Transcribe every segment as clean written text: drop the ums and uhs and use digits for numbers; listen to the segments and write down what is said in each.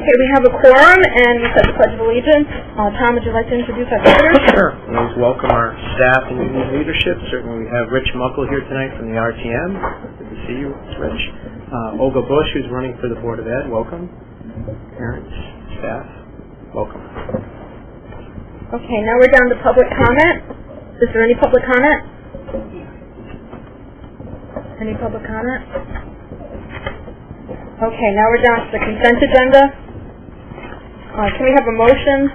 Okay, we have a quorum, and we said the Pledge of Allegiance. Tom, would you like to introduce our visitors? Sure. We always welcome our staff and union leadership. Certainly we have Rich Muckle here tonight from the RTM. Good to see you, Rich. Olga Bush, who's running for the Board of Ed. Welcome. Parents, staff, welcome. Okay, now we're down to public comment. Is there any public comment? Any public comment? Okay, now we're down to the consent agenda. Can we have a motion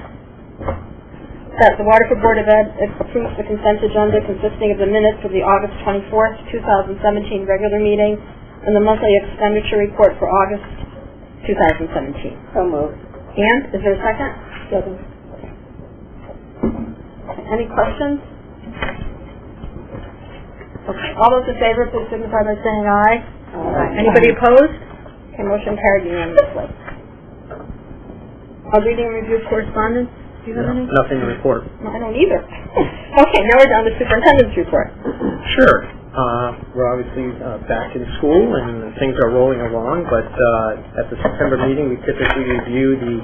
that the Waterford Board of Ed approves the consent agenda consisting of the minutes of the August 24th, 2017 regular meeting and the monthly expenditure report for August 2017? So moved. And, is there a second? Second. Any questions? Okay, all those in favor, please signify by saying aye. Aye. Anybody opposed? Okay, motion carried unanimously. Reading and review of correspondence. Do you have any? Nothing to report. No, I don't either. Okay, now we're down to superintendent's report. Sure. We're obviously back in school and things are rolling along, but at the September meeting we typically review the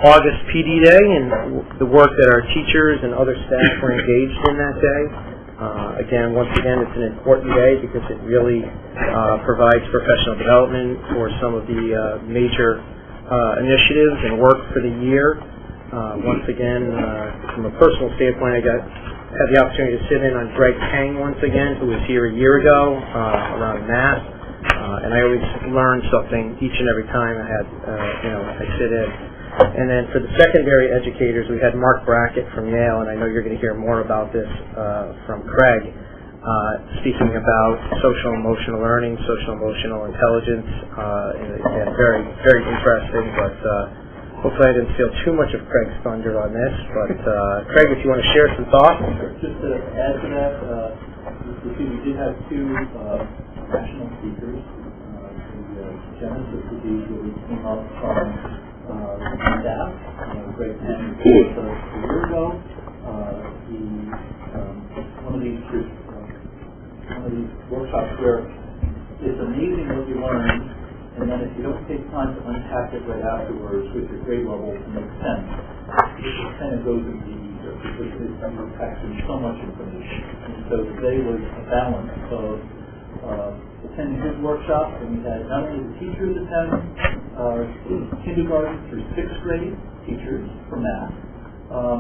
August PD Day and the work that our teachers and other staff were engaged in that day. Once again, it's an important day because it really provides professional development for some of the major initiatives and work for the year. Once again, from a personal standpoint, I had the opportunity to sit in on Greg Tang once again, who was here a year ago around math, and I always learn something each and every time I sit in. And then for the secondary educators, we had Mark Brackett from Yale, and I know you're going to hear more about this from Craig, speaking about social emotional learning, social emotional intelligence, and very, very interesting, but hopefully I didn't steal too much of Craig's thunder on this, but Craig, if you want to share some thoughts? Just to add to that, we did have two national speakers. The genesis of these really came up from staff. Greg Tang was a year ago. One of these workshops where it's amazing what you learn, and then if you don't take time to unpack it right afterwards with your grade level to make sense, it kind of goes into the ether because it's unpacking so much information. And so today was a balance of attending his workshop, and we had not only the teachers attend, kindergarten through 6th grade teachers for math,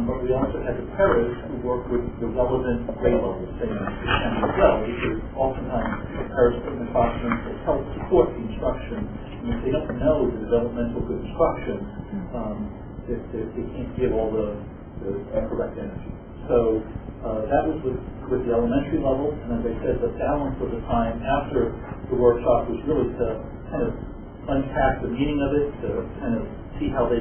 but we also had the paras who work with the relevant grade levels, say in as well, because oftentimes the paras put in the classroom to help support the instruction, and if they don't know the developmental good instruction, they can't give all the correct energy. So that was with the elementary level, and as I said, the balance of the time after the workshop was really to kind of unpack the meaning of it, to kind of see how the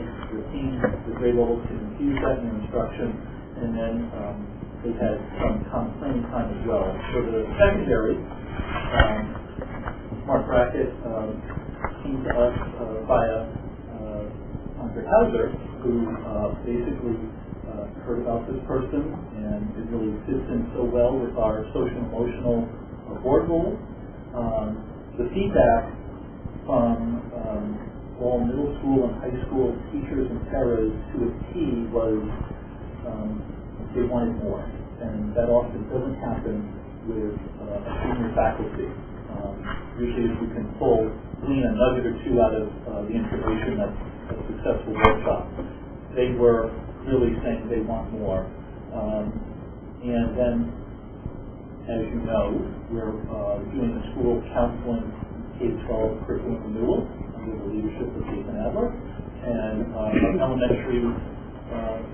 team, the grade levels can infuse that in their instruction, and then they had some planning time as well. For the secondary, Mark Brackett came to us via Andre Hauser, who basically heard about this person, and it really fits in so well with our social emotional board goals. The feedback from all middle school and high school teachers and paras to a T was they wanted more, and that often doesn't happen with senior faculty. Usually if we can glean a nugget or two out of the information of a successful workshop, they were really saying they want more. And then, as you know, we're doing the school counseling K-12 curriculum renewal under the leadership of Jason Adler, and elementary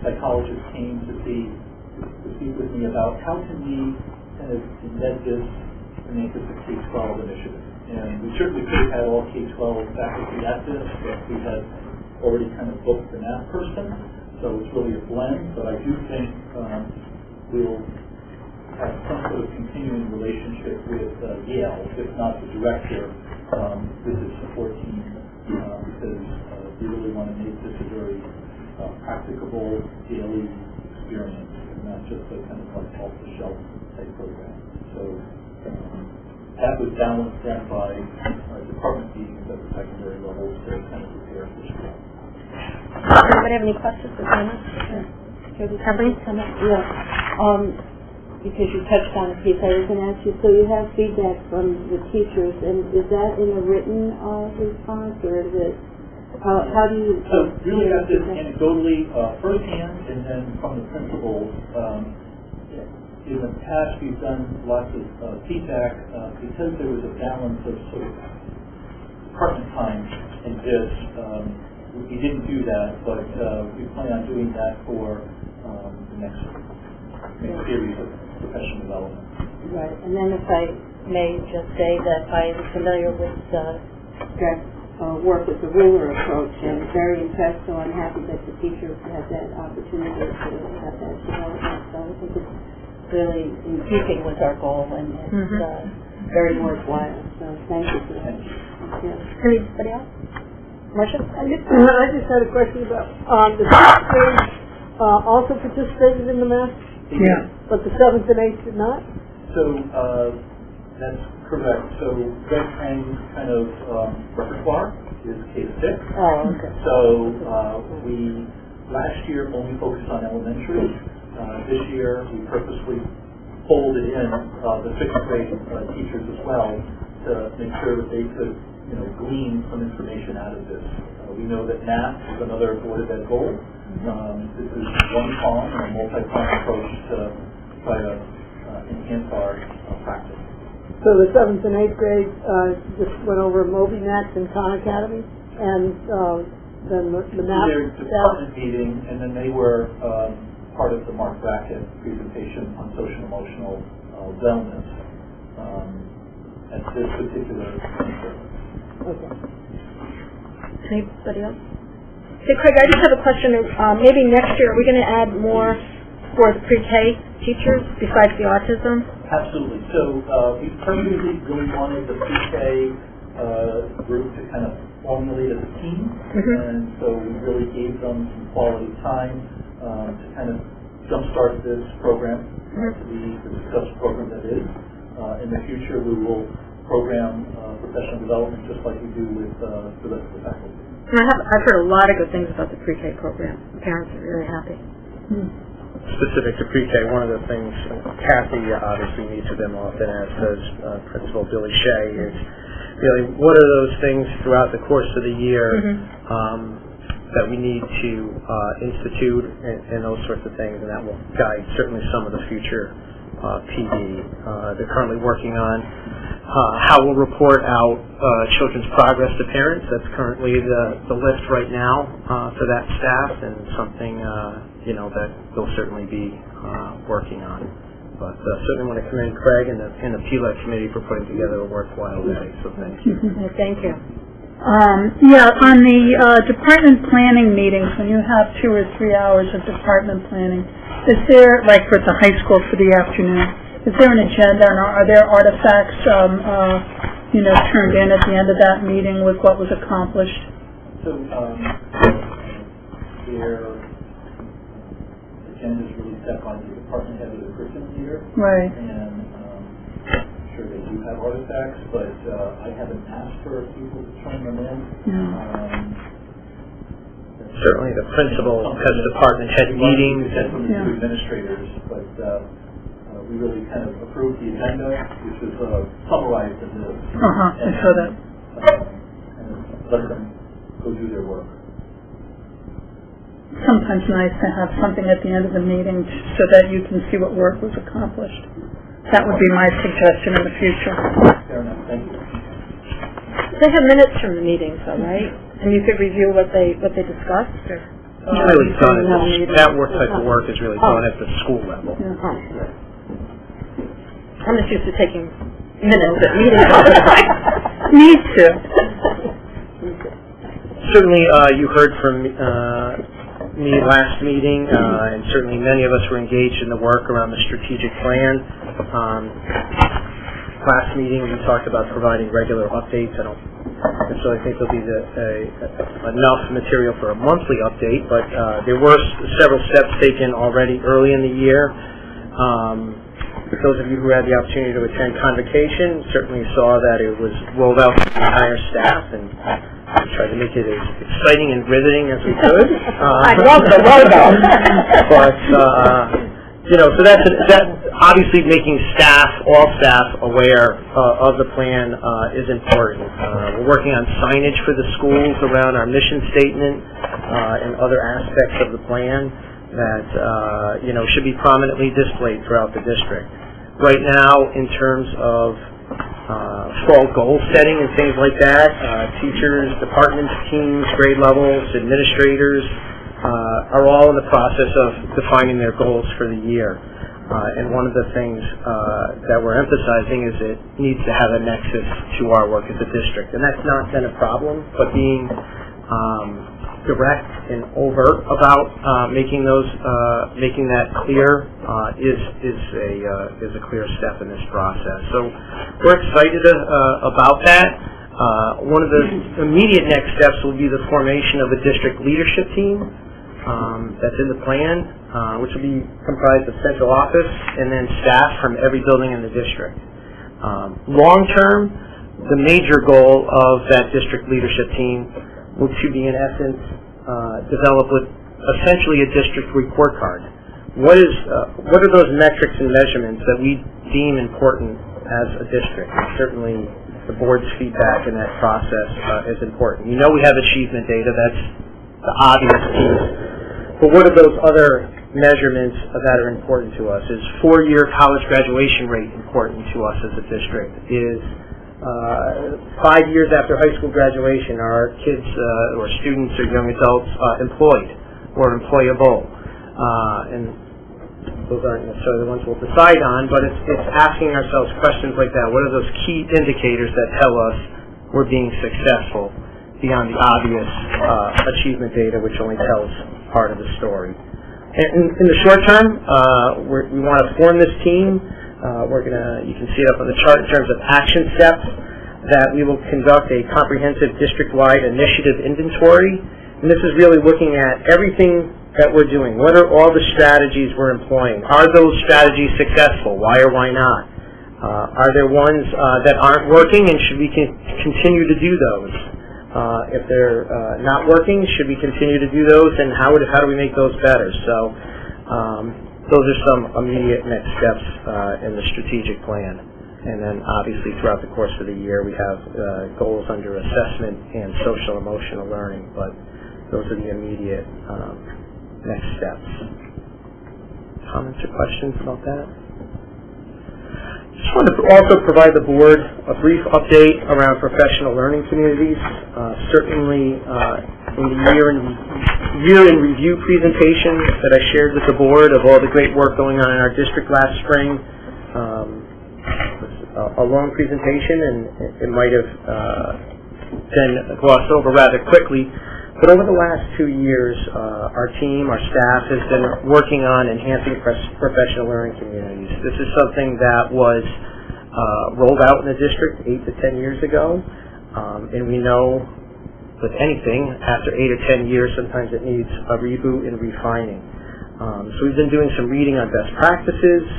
psychologists came to speak with me about how can we kind of embed this and make this a K-12 initiative. And we certainly could have had all K-12 faculty at this, but we had already kind of booked the math person, so it's really a blend. But I do think we'll have some sort of continuing relationship with Yale, if not the director, with the support team, because we really want to make this a very practicable daily experience, and not just a kind of like off-the-shelf type program. So that was balanced then by department meetings at the secondary level to kind of prepare for school. Anybody have any questions or comments? Kathleen? Yeah. Because you touched on a piece, I was going to ask you, so you have feedback from the teachers, and is that in a written response, or is it, how do you... So really got this anecdotally firsthand, and then from the principals. In the past, we've done lots of feedback because there was a balance of sort of department time in this. We didn't do that, but we plan on doing that for the next series of professional development. Right, and then if I may just say that I am familiar with Jack's work with the ruler approach, and very impressed, so I'm happy that the teachers had that opportunity to have that development. So I think it's really in keeping with our goal, and it's very worthwhile. So thank you for that. Anybody else? Marcia? I just had a question about the 6th grade also participated in the math? Yeah. But the 7th and 8th did not? So that's correct. So Red Crane kind of repertoire is K-6. Oh, okay. So we last year only focused on elementary. This year we purposely folded in the 6th grade teachers as well to make sure that they could glean some information out of this. We know that math is another Board of Ed goal. This is one prong and a multi-pronged approach to try to enhance our practice. So the 7th and 8th grade just went over MobyMax and Khan Academy, and then the math... Their department meeting, and then they were part of the Mark Brackett presentation on social emotional wellness at this particular center. Okay. Anybody else? Hey, Craig, I just have a question. Maybe next year, are we going to add more for the pre-K teachers besides the autism? Absolutely. So we permanently really wanted the pre-K group to kind of formulate as a team, and so we really gave them some quality time to kind of jumpstart this program to be the successful program that is. In the future, we will program professional development just like we do with the rest of the faculty. I've heard a lot of good things about the pre-K program. Parents are really happy. Specific to pre-K, one of the things Kathy obviously meets with them often, as does Principal Billy Shea, is really what are those things throughout the course of the year that we need to institute and those sorts of things, and that will guide certainly some of the future PD. They're currently working on how we'll report out children's progress to parents. That's currently the list right now for that staff, and something that they'll certainly be working on. But certainly want to commend Craig and the PLEC committee for putting together a worthwhile day. So thank you. Thank you. On the department planning meetings, when you have 2 or 3 hours of department planning, is there, like for the high school for the afternoon, is there an agenda, and are there artifacts, turned in at the end of that meeting with what was accomplished? So their agenda is really set by the department head of the curriculum leader. Right. And I'm sure they do have artifacts, but I haven't asked for people to turn them in. Certainly the principal has department head meetings and from the two administrators, but we really kind of approved the agenda, which was summarized in this. I saw that. And let them go do their work. Sometimes nice to have something at the end of the meeting so that you can see what work was accomplished. That would be my suggestion in the future. Fair enough. Thank you. They have minutes from the meetings, though, right? And you could review what they discussed. Or? Really done that type of work is really done at the school level. I'm just used to taking minutes at meetings all the time. Me too. Certainly, you heard from me last meeting, and certainly many of us were engaged in the work around the strategic plan. Last meeting, we talked about providing regular updates. I don't necessarily think there'll be enough material for a monthly update, but there were several steps taken already early in the year. For those of you who had the opportunity to attend Convocation, certainly saw that it was rolled out to the entire staff, and tried to make it as exciting and riveting as we could. I love the logo. But, so that obviously making all staff aware of the plan is important. We're working on signage for the schools around our mission statement and other aspects of the plan that, should be prominently displayed throughout the district. Right now, in terms of fall goal setting and things like that, teachers, departments, teams, grade levels, administrators are all in the process of defining their goals for the year. And one of the things that we're emphasizing is it needs to have a nexus to our work as a district. And that's not been a problem, but being direct and overt about making that clear is a clear step in this process. So we're excited about that. One of the immediate next steps will be the formation of a district leadership team that's in the plan, which will be comprised of central office and then staff from every building in the district. Long term, the major goal of that district leadership team will to be, in essence, develop with essentially a district report card. What are those metrics and measurements that we deem important as a district? And certainly the board's feedback in that process is important. We know we have achievement data, that's the obvious piece. But what are those other measurements that are important to us? Is 4-year college graduation rate important to us as a district? Is 5 years after high school graduation, are our kids or students or young adults employed or employable? And those aren't necessarily the ones we'll decide on, but it's asking ourselves questions like that. What are those key indicators that tell us we're being successful beyond the obvious achievement data, which only tells part of the story? And in the short term, we want to form this team. You can see it up on the chart in terms of action steps, that we will conduct a comprehensive district-wide initiative inventory. And this is really looking at everything that we're doing. What are all the strategies we're employing? Are those strategies successful? Why or why not? Are there ones that aren't working, and should we continue to do those? If they're not working, should we continue to do those, and how do we make those better? So those are some immediate next steps in the strategic plan. And then obviously throughout the course of the year we have goals under assessment and social emotional learning, but those are the immediate next steps. Comments or questions about that? Just wanted to also provide the board a brief update around professional learning communities. Certainly in the year in review presentation that I shared with the board of all the great work going on in our district last spring, a long presentation, and it might have been glossed over rather quickly. But over the last 2 years, our team, our staff, has been working on enhancing professional learning communities. This is something that was rolled out in the district 8 to 10 years ago, and we know with anything, after 8 or 10 years, sometimes it needs a reboot and refining. So we've been doing some reading on best practices.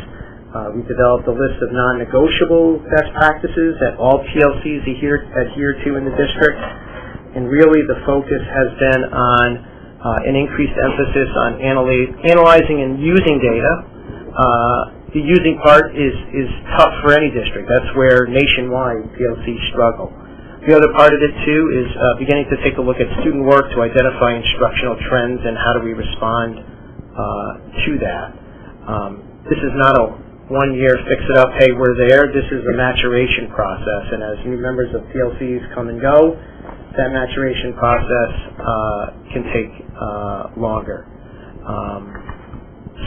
We developed a list of non-negotiable best practices that all PLCs adhere to in the district. And really the focus has been on an increased emphasis on analyzing and using data. The using part is tough for any district. That's where nationwide PLCs struggle. The other part of it too is beginning to take a look at student work to identify instructional trends and how do we respond to that. This is not a 1 year fix it up, hey, we're there. This is a maturation process, and as new members of PLCs come and go, that maturation process can take longer.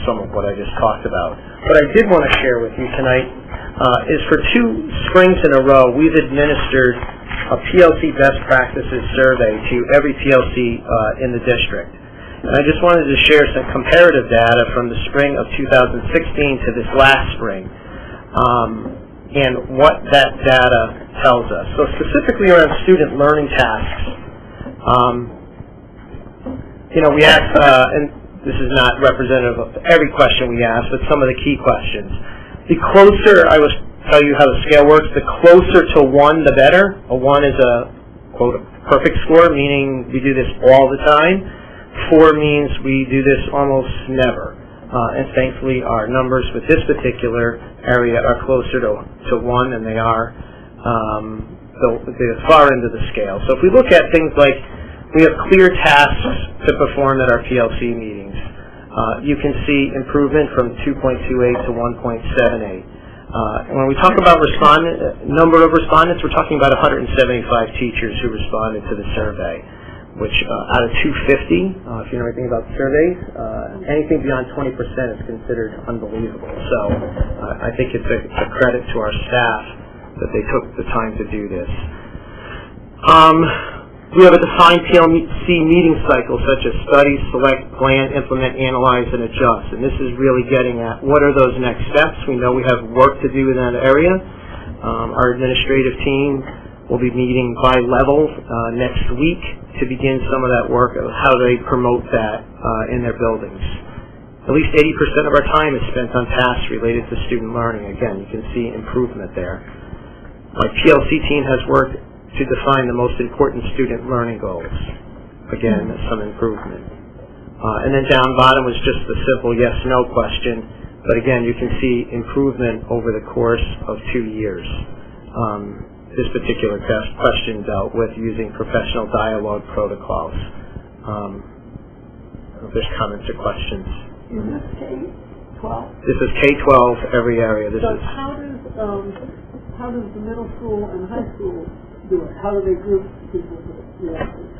Some of what I just talked about. What I did want to share with you tonight is for 2 springs in a row, we've administered a PLC best practices survey to every PLC in the district. And I just wanted to share some comparative data from the spring of 2016 to this last spring, and what that data tells us. So specifically around student learning tasks, we asked, and this is not representative of every question we asked, but some of the key questions. The closer, I will tell you how the scale works, the closer to 1, the better. A 1 is a, quote, perfect score, meaning we do this all the time. 4 means we do this almost never. And thankfully our numbers with this particular area are closer to 1 than they are the far end of the scale. So if we look at things like we have clear tasks to perform at our PLC meetings, you can see improvement from 2.28 to 1.78. When we talk about number of respondents, we're talking about 175 teachers who responded to the survey, which out of 250, if you know anything about surveys, anything beyond 20% is considered unbelievable. So I think it's a credit to our staff that they took the time to do this. We have a defined PLC meeting cycle such as study, select, plan, implement, analyze, and adjust. And this is really getting at what are those next steps. We know we have work to do in that area. Our administrative team will be meeting by level next week to begin some of that work of how they promote that in their buildings. At least 80% of our time is spent on tasks related to student learning. Again, you can see improvement there. My PLC team has worked to define the most important student learning goals. Again, some improvement. And then down bottom was just the simple yes-no question, but again, you can see improvement over the course of 2 years. This particular question dealt with using professional dialogue protocols. I don't know if there's comments or questions. Is this K-12? This is K-12, every area. This So is. how does the middle school and high school do it? How do they group people for the lessons?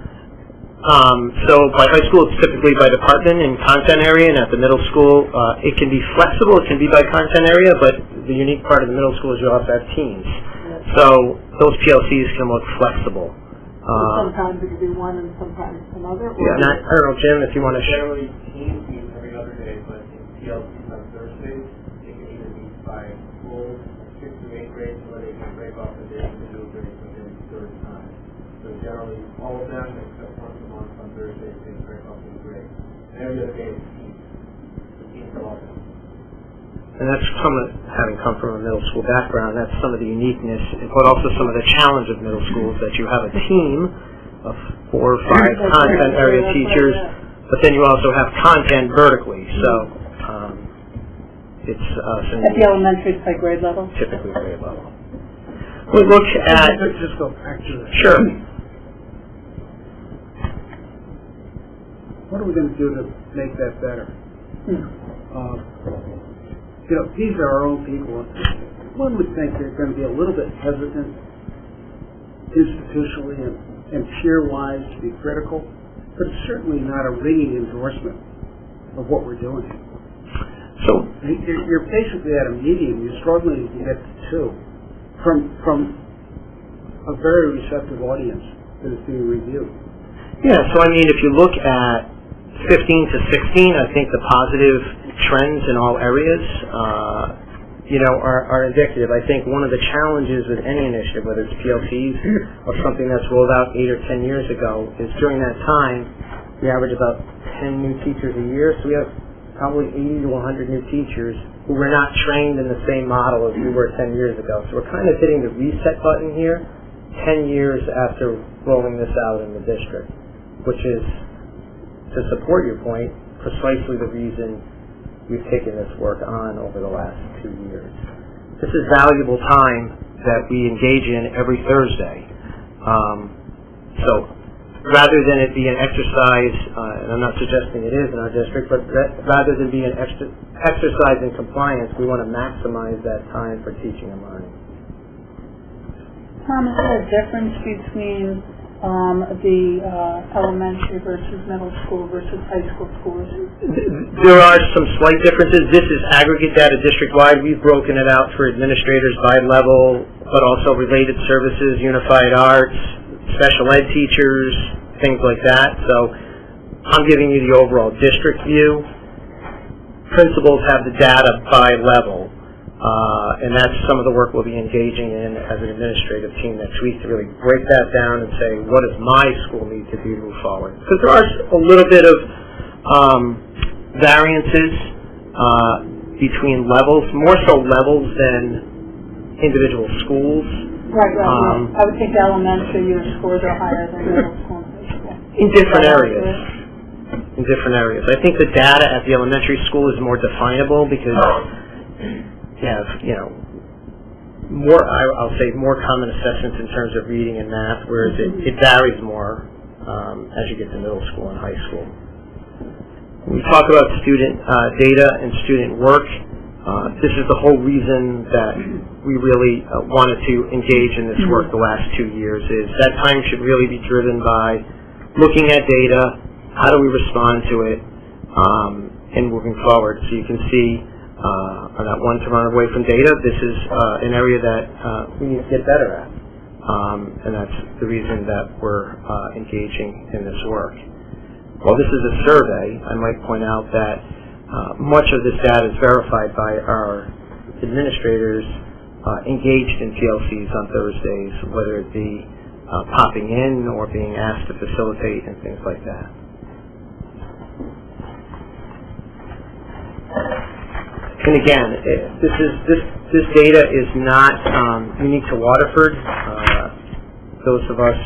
So by high school, it's typically by department and content area, and at the middle school, it can be flexible. It can be by content area, but the unique part of the middle school is you also have teams. Yes. So those PLCs can look flexible. Sometimes it can be one and sometimes another? Yeah, I don't know, Jim, if you want to Generally, teams meet every other day, but in PLCs on Thursdays, it can either be by school, 6th to 8th grade, where they can break off the day to do it within third time. So generally, all of them, except once a month on Thursdays, they break off the grade. And every other day is teams. The teams are all them. And that's having come from a middle school background, that's some of the uniqueness, but also some of the challenge of middle schools, that you have a team of 4 or 5 content area teachers, but then you also have content vertically. So it's At the elementary, it's by grade level? typically grade level. We look at... Let's just go back to that. Sure. What are we going to do to make that better? You know, these are our own people. One would think they're going to be a little bit hesitant institutionally and peer-wise to be critical, but it's certainly not a ringing endorsement of what we're doing. So You're basically at a medium. You're struggling to get to 2 from a very receptive audience that is being reviewed. yeah, so I mean, if you look at 15 to 16, I think the positive trends in all areas, are indicative. I think one of the challenges with any initiative, whether it's PLCs or something that's rolled out 8 or 10 years ago, is during that time, we average about 10 new teachers a year, so we have probably 80 to 100 new teachers who were not trained in the same model as we were 10 years ago. So we're kind of hitting the reset button here 10 years after rolling this out in the district, which is, to support your point, precisely the reason we've taken this work on over the last 2 years. This is valuable time that we engage in every Thursday. So rather than it be an exercise, and I'm not suggesting it is in our district, but rather than be an exercise in compliance, we want to maximize that time for teaching and learning. Tom, is there a difference between the elementary versus middle school versus high school schools? There are some slight differences. This is aggregate data district-wide. We've broken it out for administrators by level, but also related services, unified arts, special ed teachers, things like that. So I'm giving you the overall district view. Principals have the data by level. And that's some of the work we'll be engaging in as an administrative team next week, to really break that down and say, what does my school need to do to move forward? Because there are a little bit of variances between levels, more so levels than individual schools. Right. I would think elementary, your scores are higher than middle school and high school. In different areas. In different areas. I think the data at the elementary school is more definable because you have, I'll say more common assessments in terms of reading and math, whereas it varies more as you get to middle school and high school. When we talk about student data and student work, this is the whole reason that we really wanted to engage in this work the last 2 years, is that time should really be driven by looking at data, how do we respond to it, and moving forward. So you can see on that one to run away from data, this is an area that we need to get better at. And that's the reason that we're engaging in this work. While this is a survey, I might point out that much of this data is verified by our administrators engaged in PLCs on Thursdays, whether it be popping in or being asked to facilitate and things like that. And again, this data is not unique to Waterford. Those of us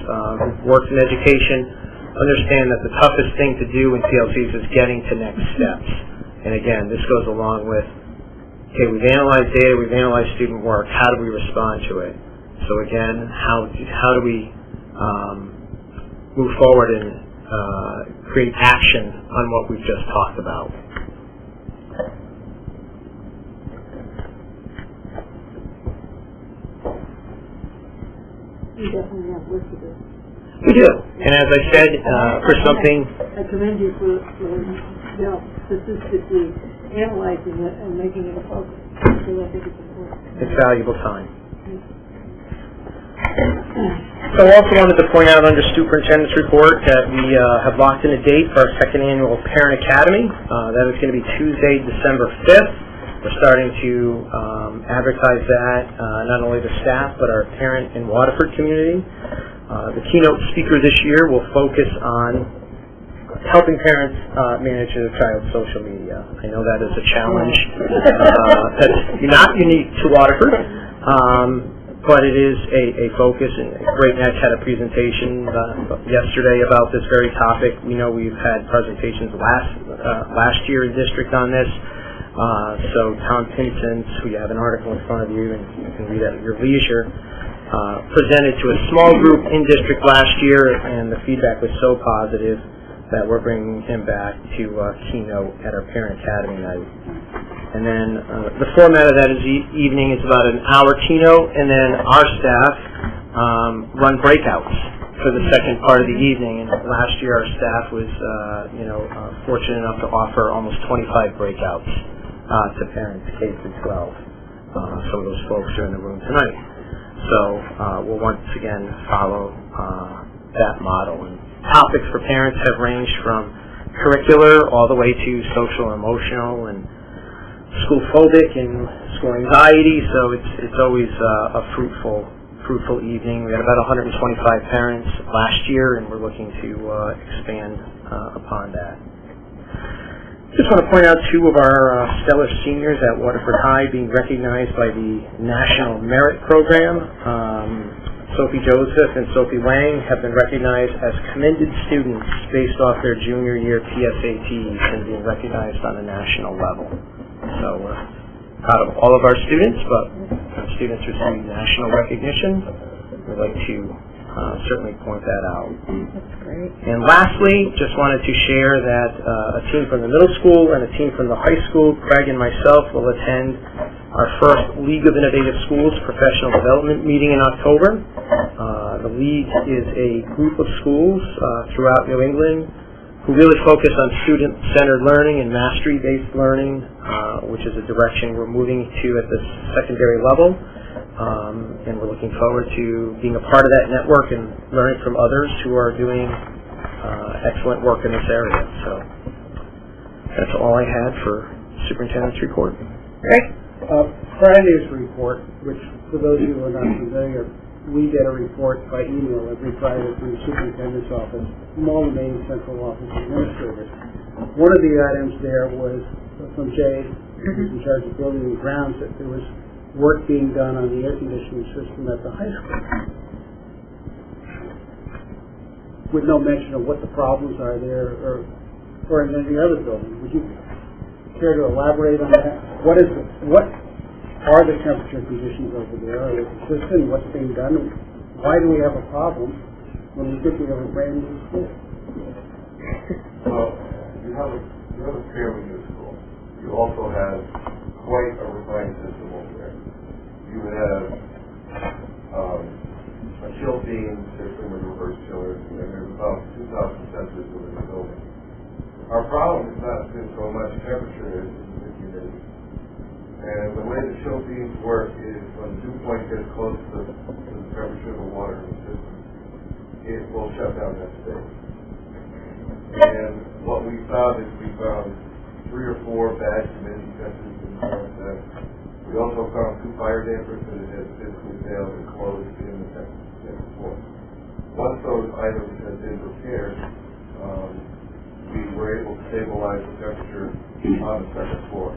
who've worked in education understand that the toughest thing to do in PLCs is getting to next steps. And again, this goes along with, okay, we've analyzed data, we've analyzed student work, how do we respond to it? So again, how do we move forward and create action on what we've just talked about? You definitely have work to do. We do. And as I said, for something... I commend you for statistically analyzing it and making it a focus. So I think it's important. It's valuable time. So I also wanted to point out under Superintendent's report that we have locked in a date for our second annual Parent Academy. That is going to be Tuesday, December 5th. We're starting to advertise that, not only to staff, but our parent and Waterford community. The keynote speaker this year will focus on helping parents manage their child's social media. I know that is a challenge that's not unique to Waterford, but it is a focus, and Great Neck had a presentation yesterday about this very topic. We know we've had presentations last year in district on this. So Tom Pinsent, who you have an article in front of you and you can read at your leisure, presented to a small group in district last year, and the feedback was so positive that we're bringing him back to keynote at our Parent Academy night. And then the format of that evening is about an hour keynote, and then our staff run breakouts for the second part of the evening. And last year our staff was fortunate enough to offer almost 25 breakouts to parents K through 12. Some of those folks are in the room tonight. So we'll once again follow that model. And topics for parents have ranged from curricular all the way to social and emotional and school phobic and school anxiety. So it's always a fruitful evening. We had about 125 parents last year, and we're looking to expand upon that. Just want to point out two of our stellar seniors at Waterford High being recognized by the National Merit Program. Sophie Joseph and Sophie Wang have been recognized as commended students based off their junior year PSATs and being recognized on a national level. So we're proud of all of our students, but our students receive national recognition. We'd like to certainly point that out. That's great. And lastly, just wanted to share that a team from the middle school and a team from the high school, Craig and myself, will attend our first League of Innovative Schools professional development meeting in October. The League is a group of schools throughout New England who really focus on student-centered learning and mastery-based learning, which is a direction we're moving to at the secondary level. And we're looking forward to being a part of that network and learning from others who are doing excellent work in this area. So that's all I had for Superintendent's report. Great. Friday's report, which for those of you who are not familiar, we get a report by email every Friday from the superintendent's office, from all the main central office administrators. One of the items there was from Jay, who's in charge of building and grounds, that there was work being done on the air conditioning system at the high school, with no mention of what the problems are there or in any other building. Would you care to elaborate on that? What are the temperature conditions over there? Are they consistent? What's being done? Why do we have a problem when we think we have a brand new school? Well, you have a fairly new school. You also have quite a refined system over there. You have a chill beam system with reverse chillers, and there's about 2,000 sensors within the building. Our problem has not been so much temperature as the humidity. And the way the chill beams work is when the dew point gets close to the temperature of the water in the system, it will shut down that state. And what we found is we found 3 or 4 bad humidity sensors in the current set. We also found 2 fire dampers that had physically failed and closed in the second floor. Once those items had been repaired, we were able to stabilize the temperature on the second floor.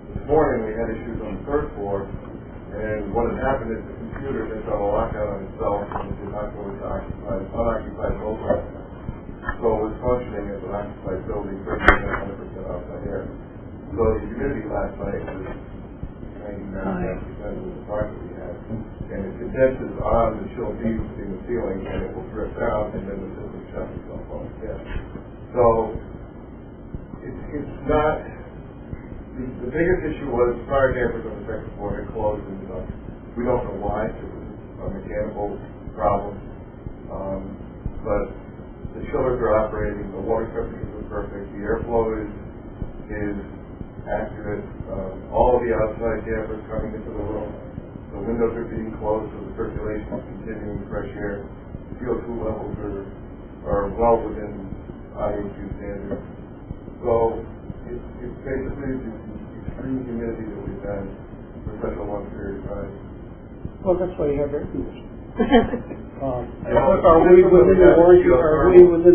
This morning we had issues on the third floor, and what had happened is the computer had done a lockout on itself and it did not go into unoccupied mode last night. So it was functioning as an occupied building, 100% outside air. So the humidity last night was 99% of the part that we had. And it condenses on the chill beams in the ceiling, and it will drip down, and then the system shuts itself off again. So it's not... The biggest issue was fire dampers on the second floor had closed, and we don't know why. It was a mechanical problem. But the chillers are operating, the water temperature is perfect, the airflow is accurate, all of the outside dampers coming into the room, the windows are being closed so the circulation is continuing, fresh air, CO2 levels are well within IAQ standards. So it's basically the extreme humidity that we've had for such a long period of time. Well, that's why you have air conditioning. Are we within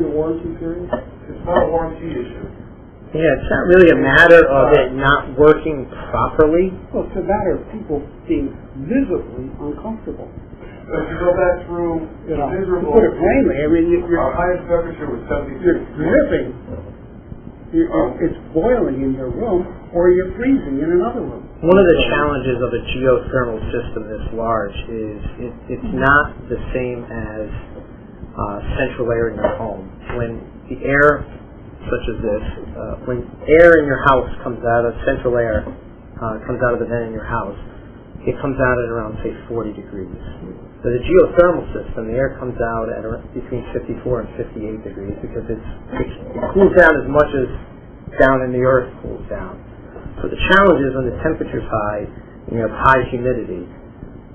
the warranty period? It's not a warranty issue. Yeah, it's not really a matter of it not working properly. Well, it's a matter of people being visibly uncomfortable. So if you go back through miserable... To put it plainly, I mean, our highest temperature was 76. You're dripping. It's boiling in your room, or you're freezing in another room. One of the challenges of a geothermal system this large is it's not the same as central air in your home. When the air, such as this, when air in your house comes out of central air, comes out of the vent in your house, it comes out at around, say, 40 degrees. So the geothermal system, the air comes out at between 54 and 58 degrees because it cools down as much as down in the earth cools down. So the challenge is when the temperature's high and you have high humidity,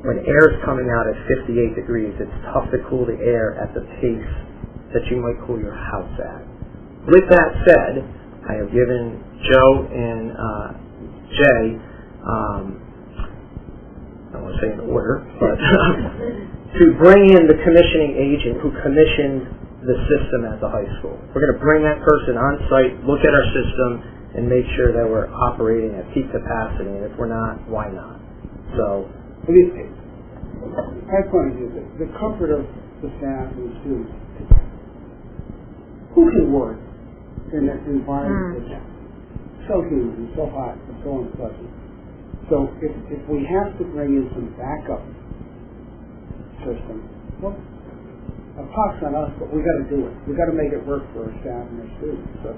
when air is coming out at 58 degrees, it's tough to cool the air at the pace that you might cool your house at. With that said, I have given Joe and Jay, I don't want to say in order, but to bring in the commissioning agent who commissioned the system at the high school. We're going to bring that person on site, look at our system, and make sure that we're operating at peak capacity, and if we're not, why not? So, my point of view, the comfort of the staff and the students, who can work in an environment that's so humid and so hot and so unpleasant? So if we have to bring in some backup system, well, a pox on us, but we got to do it. We got to make it work for our staff and our students. So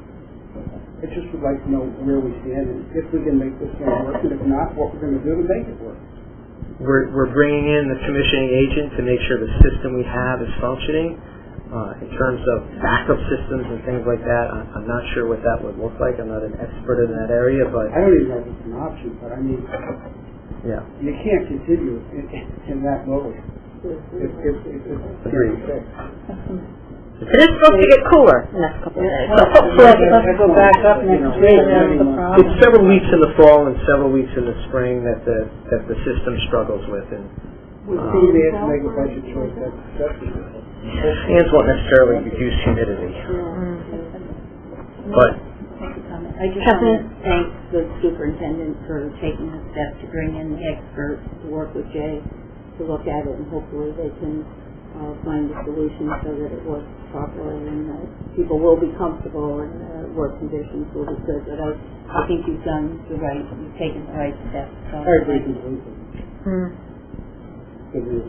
I just would like to know where we stand and if we can make this thing work, and if not, what we're going to do to make it work. We're bringing in the commissioning agent to make sure the system we have is functioning. In terms of backup systems and things like that, I'm not sure what that would look like. I'm not an expert in that area, but... I don't even know if it's an option, but I mean, yeah, you can't continue in that mode. Agreed. It is supposed to get cooler in the next couple of days. So hopefully it's supposed to go back up next week. It's several weeks in the fall and several weeks in the spring that the system struggles with. And we have to make a budget choice that's acceptable. fans won't necessarily reduce humidity, but I just want to thank the superintendent for taking the step to bring in the experts to work with Jay to look at it, and hopefully they can find a solution so that it works properly and that people will be comfortable and work conditions will be good. But I think you've taken the right steps. So I agree completely. Good news.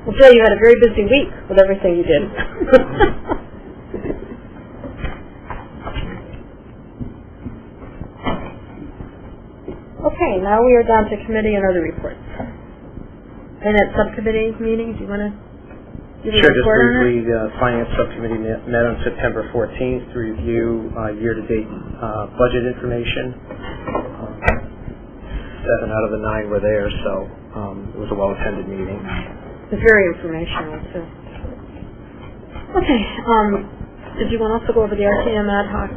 Well, Jay, you had a very busy week with everything you did. Okay, now we are down to committee and other reports. And at subcommittee meetings, you want to give a Sure, just report on it? briefly, the Finance Subcommittee met on September 14th to review year-to-date budget information. 7 out of the 9 were there, so it was a well-attended meeting. It's very informational, too. Okay, did you want to also go over the RTM ad hoc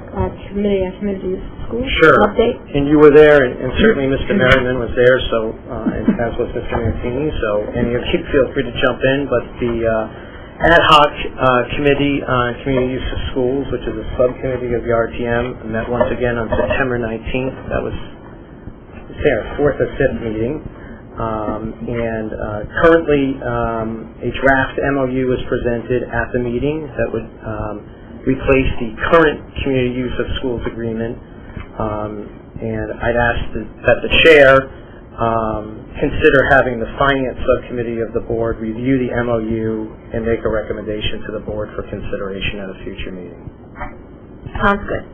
committee on community use of schools? Sure. Update? And you were there, and certainly Mr. Merriman was there, so as was Mr. Mancini, so any of you feel free to jump in, but the ad hoc committee on community use of schools, which is a subcommittee of the RTM, met once again on September 19th. That was their 4th or 5th meeting. Currently, a draft MOU was presented at the meeting that would replace the current community use of schools agreement. And I'd ask that the chair consider having the finance subcommittee of the board review the MOU and make a recommendation to the board for consideration at a future meeting. Sounds good.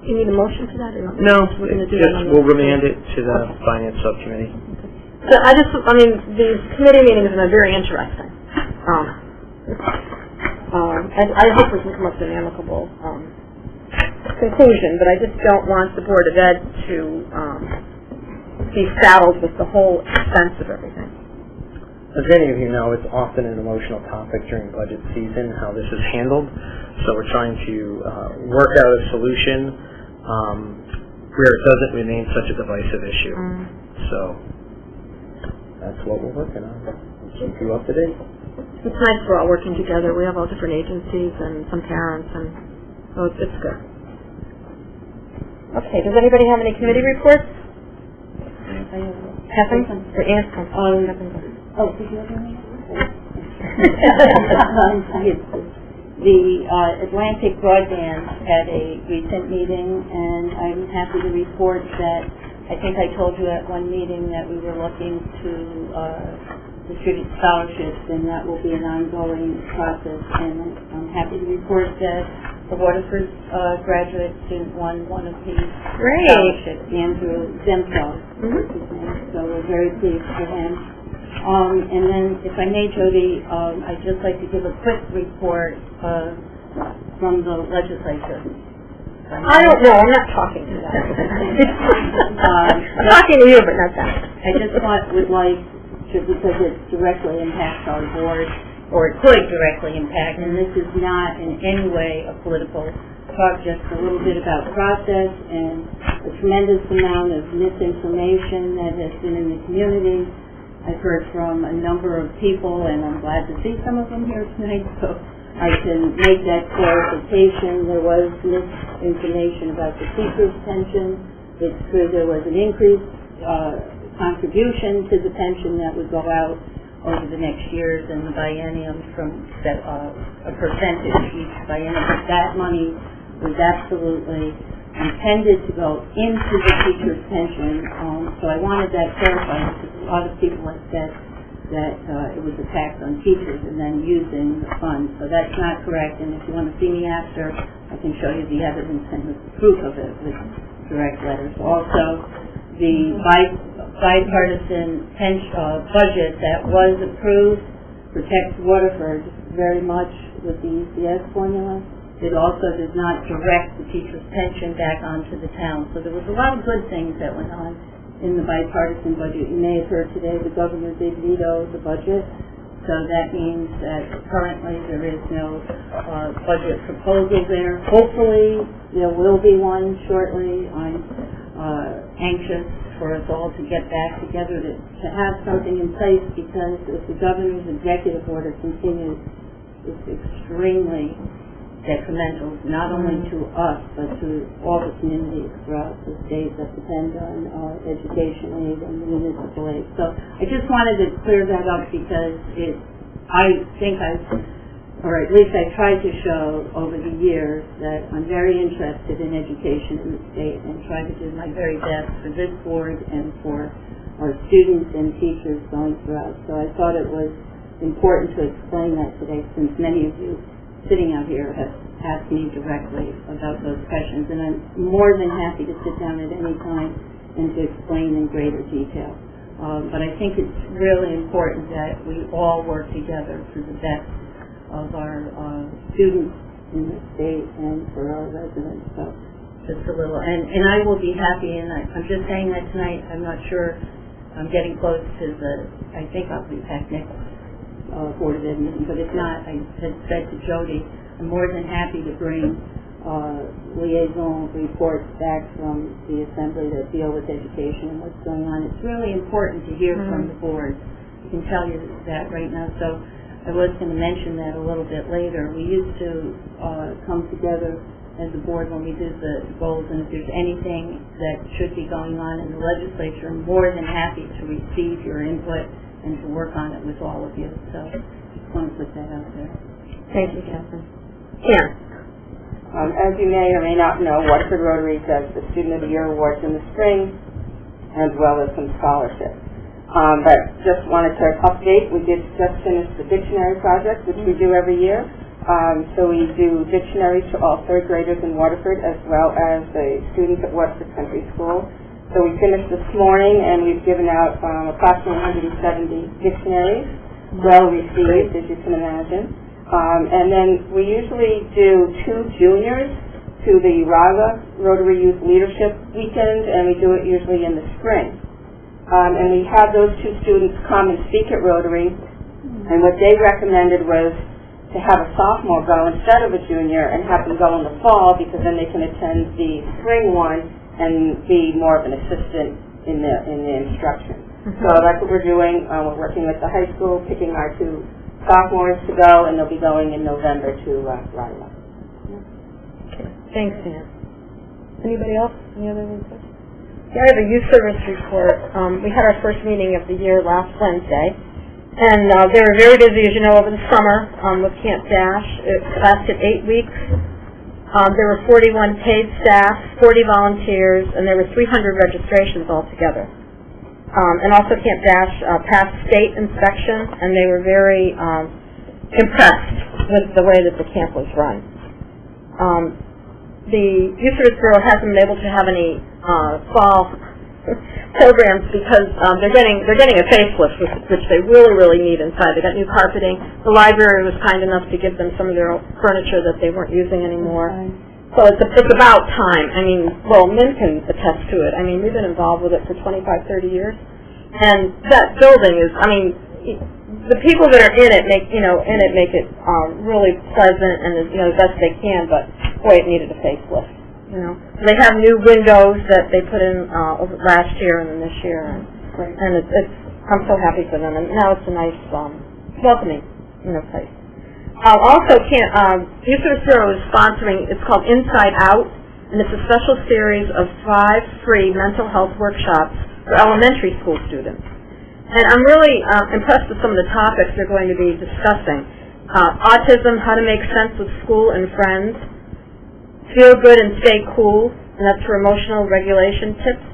You need a motion for that? Or not? No, We're going to do that on we'll remand it to the finance subcommittee. So these committee meetings are very interesting. I hope we can come up with an amicable conclusion, but I just don't want the Board of Ed to be saddled with the whole expense of everything. As many of you know, it's often an emotional topic during budget season, how this is handled. So we're trying to work out a solution where it doesn't remain such a divisive issue. So that's what we're working on. Keep you up to date. It's nice we're all working together. We have all different agencies and some parents, and so it's good. Okay, does anybody have any committee reports? Nothing? Or answer? Oh, did you have any? The Atlantic Broadband had a recent meeting, and I'm happy to report that I think I told you at one meeting that we were looking to distribute scholarships, and that will be an ongoing process. And I'm happy to report that the Waterford graduate student won one of the scholarships, Andrew Zemko. So we're very pleased for him. And then, if I may, Jody, I'd just like to give a quick report from the legislature. I don't know. I'm not talking to that. I'm talking to you, but not that. I just would like to, because it directly impacts our board, or it could directly impact, and this is not in any way a political talk, just a little bit about process and a tremendous amount of misinformation that has been in the community. I've heard from a number of people, and I'm glad to see some of them here tonight, so I can make that clarification. There was misinformation about the teacher's pension. It's true there was an increased contribution to the pension that would go out over the next years and the biennium from a percentage each biennium. That money was absolutely intended to go into the teacher's pension, so I wanted that clarified because a lot of people have said that it was a tax on teachers and then using the funds. So that's not correct, and if you want to see me after, I can show you the evidence and the proof of it with direct letters. Also, the bipartisan budget that was approved protects Waterford very much with the ECS formula. It also does not direct the teacher's pension back onto the town. So there was a lot of good things that went on in the bipartisan budget. You may have heard today the governor did veto the budget. So that means that currently there is no budget proposal there. Hopefully there will be one shortly. I'm anxious for us all to get back together to have something in place, because if the governor's executive order continues, it's extremely detrimental, not only to us, but to all the communities throughout the state that depend on education aid and municipal aid. So I just wanted to clear that up because I think or at least I tried to show over the years that I'm very interested in education in the state and try to do my very best for this board and for our students and teachers going throughout. So I thought it was important to explain that today, since many of you sitting out here have asked me directly about those questions, and I'm more than happy to sit down at any time and to explain in greater detail. But I think it's really important that we all work together for the best of our students in the state and for our residents. So just a little, and I will be happy, and I'm just saying that tonight. I'm not sure. I'm getting close to I think I'll be technical. Board of Ed meeting, but if not, I had said to Jody, I'm more than happy to bring liaison reports back from the Assembly that deal with education and what's going on. It's really important to hear from the board. I can tell you that right now. So I was going to mention that a little bit later. We used to come together as a board when we did the goals, and if there's anything that should be going on in the legislature, I'm more than happy to receive your input and to work on it with all of you. So I just want to put that out there. Thank you, Catherine. As you may or may not know, Waterford Rotary does the Student of the Year Awards in the spring, as well as some scholarships. But just wanted to update, we did just finish the dictionary project, which we do every year. So we do dictionaries to all third graders in Waterford, as well as the students at Waterford Country School. So we finished this morning, and we've given out approximately 170 dictionaries, well received, as you can imagine. And then we usually do 2 juniors to the RAGA, Rotary Youth Leadership Weekend, and we do it usually in the spring. And we have those 2 students come and speak at Rotary, and what they recommended was to have a sophomore go instead of a junior and have them go in the fall, because then they can attend the spring one and be more of an assistant in the instruction. So that's what we're doing. We're working with the high school, picking our 2 sophomores to go, and they'll be going in November to Rila. Okay. Thanks, Ann. Anybody else? Any other input? Yeah, I have a youth service report. We had our first meeting of the year last Wednesday, and they were very busy, as you know, over the summer with Camp Dash. It lasted 8 weeks. There were 41 paid staff, 40 volunteers, and there were 300 registrations altogether. And also Camp Dash passed state inspection, and they were very impressed with the way that the camp was run. The Youth Service Bureau hasn't been able to have any fall programs because they're getting a facelift, which they really need inside. They got new carpeting. The library was kind enough to give them some of their furniture that they weren't using anymore. So it's about time. I mean, well, Min can attest to it. I mean, we've been involved with it for 25, 30 years, and that building is. I mean, the people that are in it make it really pleasant and the best they can. But boy, it needed a facelift. They have new windows that they put in over last year and then this year, and I'm so happy for them. And now it's a nice, welcoming, place. Also, Youth Service Bureau is sponsoring. It's called Inside Out, and it's a special series of 5 free mental health workshops for elementary school students. And I'm really impressed with some of the topics they're going to be discussing: autism, how to make sense of school and friends. Feel good and stay cool, and that's for emotional regulation tips.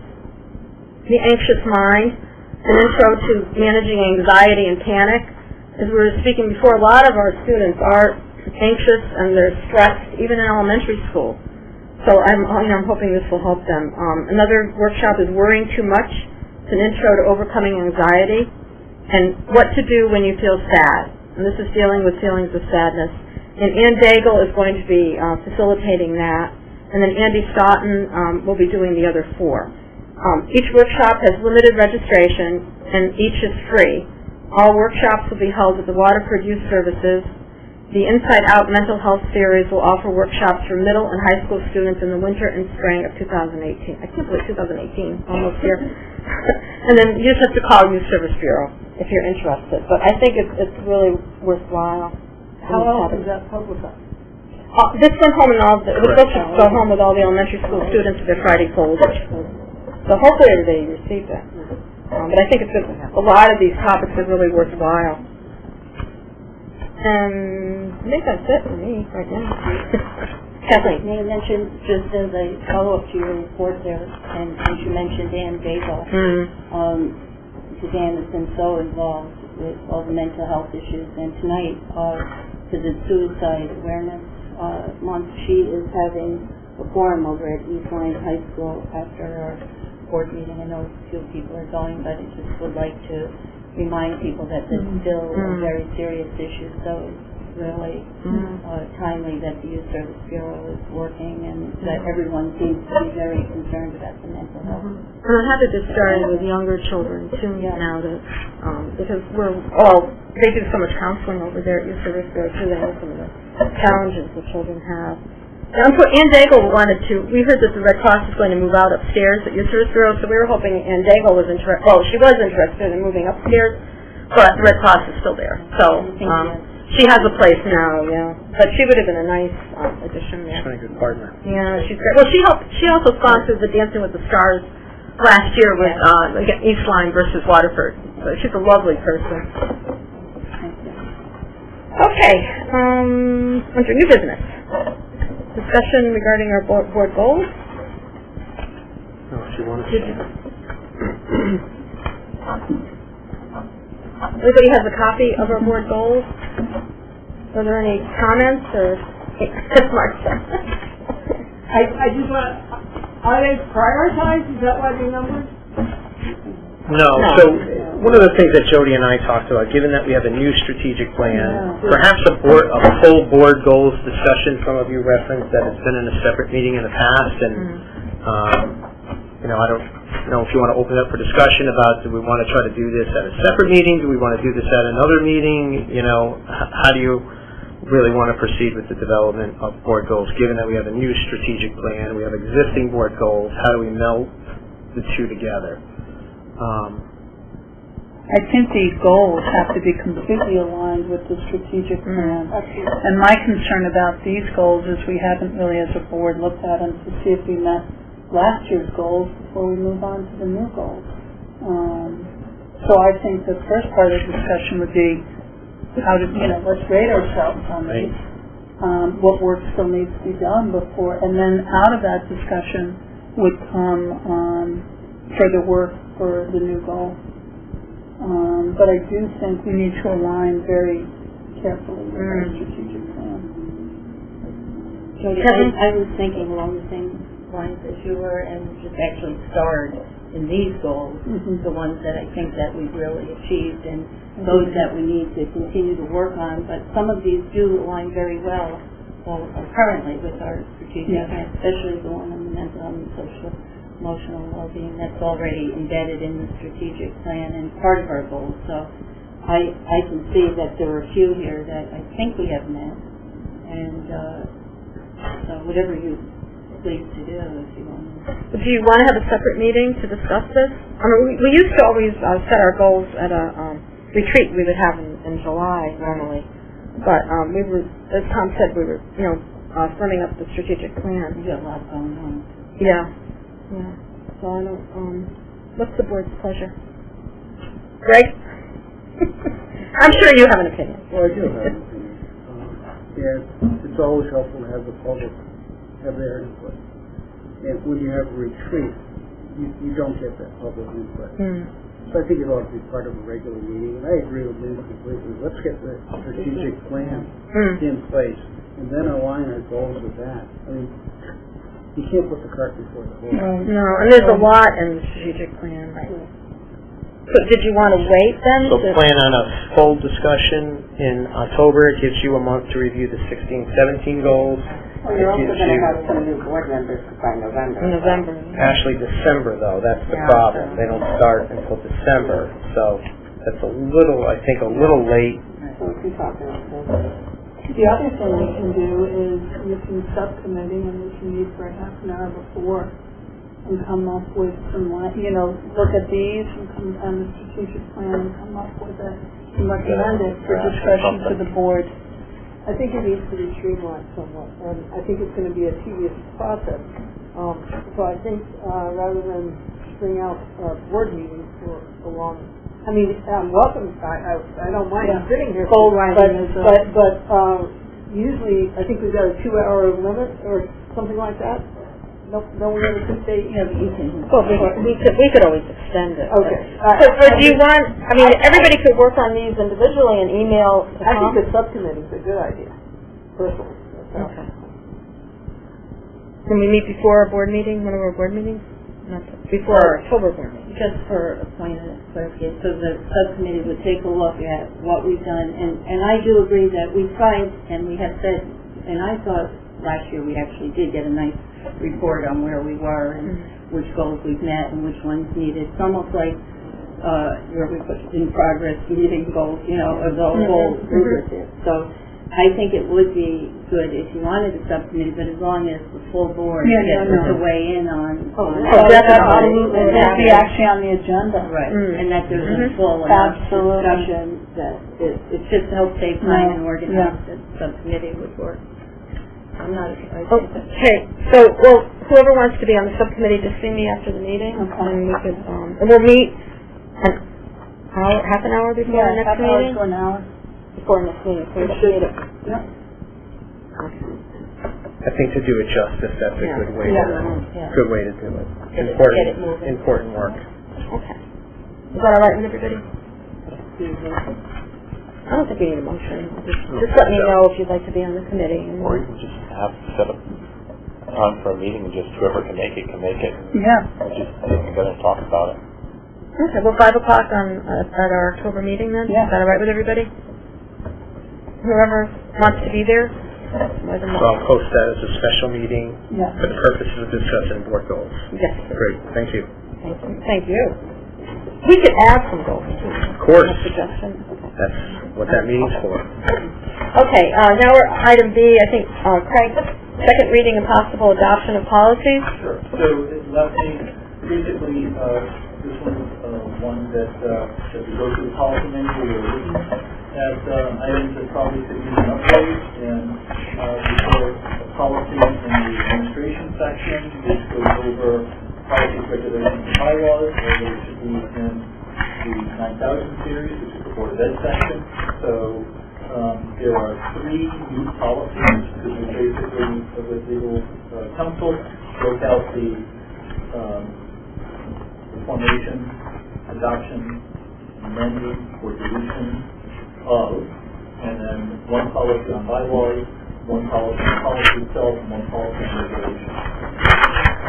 The anxious mind, an intro to managing anxiety and panic. As we were speaking before, a lot of our students are anxious and they're stressed, even in elementary school. So I'm hoping this will help them. Another workshop is worrying too much. It's an intro to overcoming anxiety and what to do when you feel sad. And this is dealing with feelings of sadness. And Ann Daigle is going to be facilitating that, and then Andy Stoughton will be doing the other 4. Each workshop has limited registration, and each is free. All workshops will be held at the Waterford Youth Services. The Inside Out Mental Health Series will offer workshops for middle and high school students in the winter and spring of 2018. I can't believe 2018, almost here. And then you just have to call Youth Service Bureau if you're interested. But I think it's really worthwhile. How else is that publicized? This went home and all, it was supposed to go home with all the elementary school students to their Friday folders. So hopefully everybody received that. But I think it's a lot of these topics are really worthwhile. And I think that's it for me right now. Kathleen. May I mention, just as a follow-up to your report there, and since you mentioned Dan Daigle, Dan has been so involved with all the mental health issues, and tonight, because it's Suicide Awareness Month, she is having a forum over at East Lyme High School after our board meeting. I know a few people are going, but I just would like to remind people that this is still a very serious issue, so it's really timely that the Youth Service Bureau is working and that everyone seems to be very concerned about the mental health. And I'm happy to start with younger children too now, because they do so much counseling over there at Youth Service Bureau too. They know some of the challenges the children have. Ann Daigle we heard that the Red Cross is going to move out upstairs at Youth Service Bureau, so we were hoping Ann Daigle was she was interested in moving upstairs, but the Red Cross is still there. So she has a place now, but she would have been a nice addition there. She's been a good partner. Yeah, she's great. Well, she also sponsored the Dancing with the Stars last year with East Lyme versus Waterford. So she's a lovely person. Okay, under new business. Discussion regarding our board goals. Oh, she wanted to. Everybody has a copy of our board goals. Are there any comments or? Marcia. I just want, are they prioritized? Is that why they're numbered? No. So one of the things that Jody and I talked about, given that we have a new strategic plan, perhaps a full board goals discussion. Some of you referenced that it's been in a separate meeting in the past, and I don't know if you want to open it up for discussion about, do we want to try to do this at a separate meeting? Do we want to do this at another meeting? How do you really want to proceed with the development of board goals, given that we have a new strategic plan, we have existing board goals? How do we meld the two together? I think the goals have to be completely aligned with the strategic plan. And my concern about these goals is we haven't really, as a board, looked at them to see if we met last year's goals before we move on to the new goals. So I think the first part of the discussion would be how to, let's rate ourselves on these. What work still needs to be done before, and then out of that discussion would come further work for the new goal. But I do think we need to align very carefully with our strategic plan. Jody, I was thinking along the same lines as you were, and just actually start in these goals, the ones that I think that we've really achieved, and those that we need to continue to work on. But some of these do align very well currently with our strategic plan, especially the one on the mental and social emotional well-being that's already embedded in the strategic plan and part of our goals. So I can see that there are a few here that I think we have met, and so whatever you please to do, if you want. Do you want to have a separate meeting to discuss this? I mean, we used to always set our goals at a retreat we would have in July normally, but we were, as Tom said, we were firming up the strategic plan. You got a lot going on. Yeah. So I don't. What's the board's pleasure? Greg? I'm sure you have an opinion. Well, I do have an opinion. It's always helpful to have the public have their input. And when you have a retreat, you don't get that public input. So I think it ought to be part of a regular meeting. And I agree with Lynn completely. Let's get the strategic plan in place, and then align our goals with that. I mean, you can't put the cart before the horse. No, and there's a lot in the strategic plan. Right. So did you want to wait then? So plan on a full discussion in October. It gives you a month to review the 16-17 goals. Well, you're also going to have some new board members by November. November. Actually, December, though. That's the problem. They don't start until December. So that's a little late. So we can talk in October. The other thing we can do is we can subcommittee and we can meet for a half an hour before and come up with some, look at these and come on the strategic plan and come up with it and recommend it for discussion to the board I think it needs to be streamlined somewhat, and I think it's gonna be a tedious process. So I think, rather than string out, board meetings for a long, I mean, welcome, I don't mind sitting here. Goal writing is But, usually, I think we've got a 2-hour limit or something like that. No, we ever could say. Well, we could always extend it. Okay. So do you want, I mean, everybody could work on these individually and email to I Tom? think the subcommittee's a good idea, personally. Okay. Can we meet before our board meeting, one of our board meetings? Not before our October board meeting? Just for a point of clarification, so the subcommittee would take a look at what we've done, and I do agree that we tried, and we have said, and I thought last year we actually did get a nice report on where we were and which goals we've met and which ones needed. It's almost like where we put in progress meeting goals, you know, or the whole rubric is. So I think it would be good if you wanted a subcommittee, but as long as the full board gets to weigh in on Absolutely, it would be actually on the agenda. right, and that there's a full enough discussion that it's just to help save time and organize the subcommittee would work. I'm not. Okay, so, well, whoever wants to be on the subcommittee, just see me after the meeting, and we could, and we'll meet an hour, half an hour before the next meeting? To an hour. Before the next meeting, so we should. I think to do it justice, that's a good way good way to do it. Get it moving. Important work. Okay. Is that all right with everybody? I don't think we need a motion. Just let me know if you'd like to be on the committee. Or you can just have set up time for a meeting and just whoever can make it can make it. Yeah. Or just sit together and talk about it. Okay, well, 5 o'clock on at our October meeting then? Yeah. Is that all right with everybody? Whoever wants to be there? More than So I'll post that as a special meeting Yeah. for the purposes of discussing board goals. Yes. Great, thank you. Thank you. We could add some goals too. Of course. Suggestions. Okay. That's what that meeting's for. Okay, now we're item B, I think, Craig, second reading and possible adoption of policies. Sure. So let me, basically, this one that we go through the policy manual, we're looking at items that probably could use an update, and before policy in the administration section, this goes over policies, regulations, and bylaws, whether it should be in the 9000 series, which is the Board of Ed section. So there are 3 new policies, because we basically, with legal counsel, broke out the formation, adoption, amending, or deletion of, and then 1 policy on bylaws, 1 policy on policy itself, and 1 policy on regulation.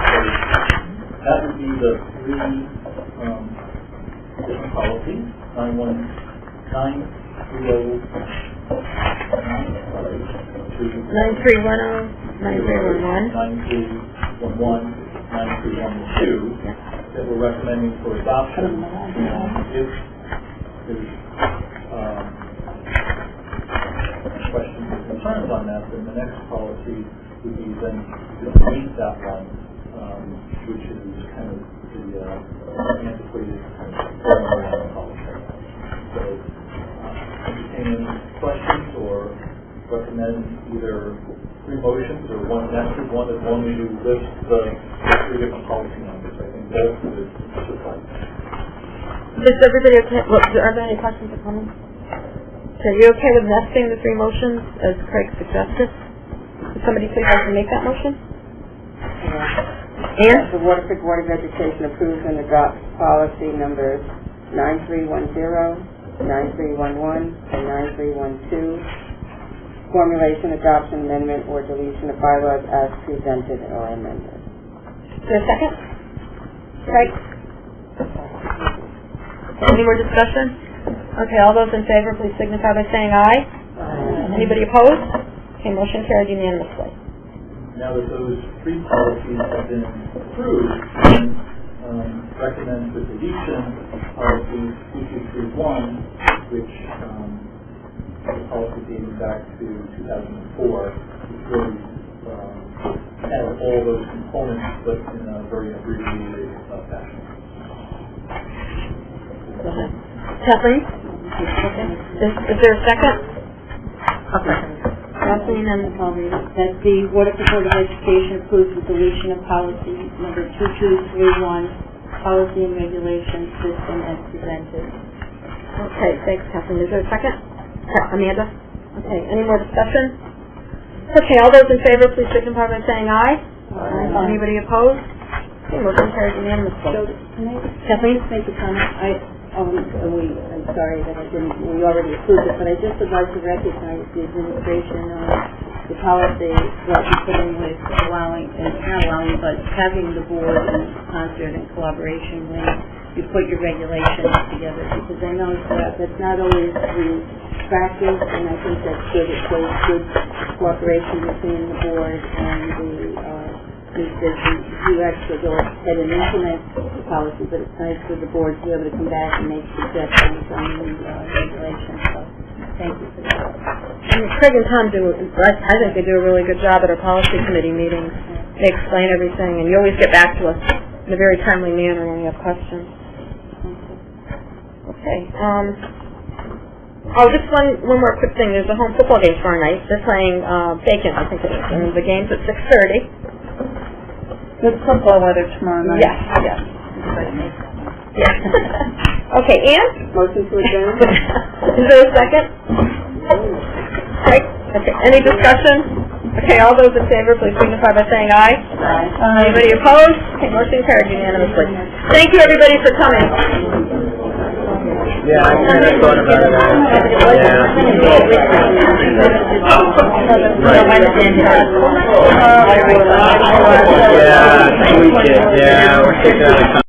So that would be the 3 different policies, 9310, 9310, 9311. 9311, 9312, that we're recommending for adoption. And if there's questions or concerns on that, then the next policy would be then to delete that one, which is kind of the antiquated kind of formula policy. So, entertain any questions or recommend either 3 motions or 1 message, one as long as you list the 3 different policy numbers. I think both would suffice. Is everybody okay? Look, are there any questions or comments? Are you okay with nesting the 3 motions as Craig suggested? Would somebody please like to make that motion? And? The Waterford Board of Education approves and adopts policy numbers 9310, 9311, and 9312, formulation, adoption, amendment, or deletion of bylaws as presented or amended. Is there a second? Craig? Any more discussion? Okay, all those in favor, please signify by saying aye. Anybody opposed? Okay, motion carried unanimously. Now that those 3 policies have been approved, then recommend the deletion of the 2231, which the policy dating back to 2004, which really had all those components, but in a very abbreviated fashion. Kathleen? Is there a second? Okay. Kathleen and That the Waterford Board of Education approves the deletion of policy number 2231, policy and regulation system as presented. Okay, thanks, Kathleen. Is there a second? Amanda? Okay, any more discussion? Okay, all those in favor, please signify by saying aye. Aye. Anybody opposed? Okay, motion carries unanimously. So, can I Kathleen? just make a comment? I'm sorry that we already approved it, but I just would like to recognize the administration on the policy that we put in with but having the board in concert and collaboration when you put your regulations together, because I know that's not always the practice, and I think that's good. It shows good cooperation between the board and you actually go ahead and implement the policy, but it's nice for the board to be able to come back and make suggestions on the regulations. So, thank you for that. Craig and Tom I think they do a really good job at our policy committee meetings. They explain everything, and you always get back to us in a very timely manner when you have questions. Okay. Just one more quick thing. There's a home football game tomorrow night. They're playing Bacon, I think it is, and the game's at 6:30. Good football weather tomorrow night. Yes. Okay, Ann? Motion to adjourn? Is there a second? Right. Okay, any discussion? Okay, all those in favor, please signify by saying aye. Aye. Anybody opposed? Okay, motion carried unanimously. Thank you, everybody, for coming. Yeah, I kind of thought about it. Yeah, we did. Yeah, we're taking out a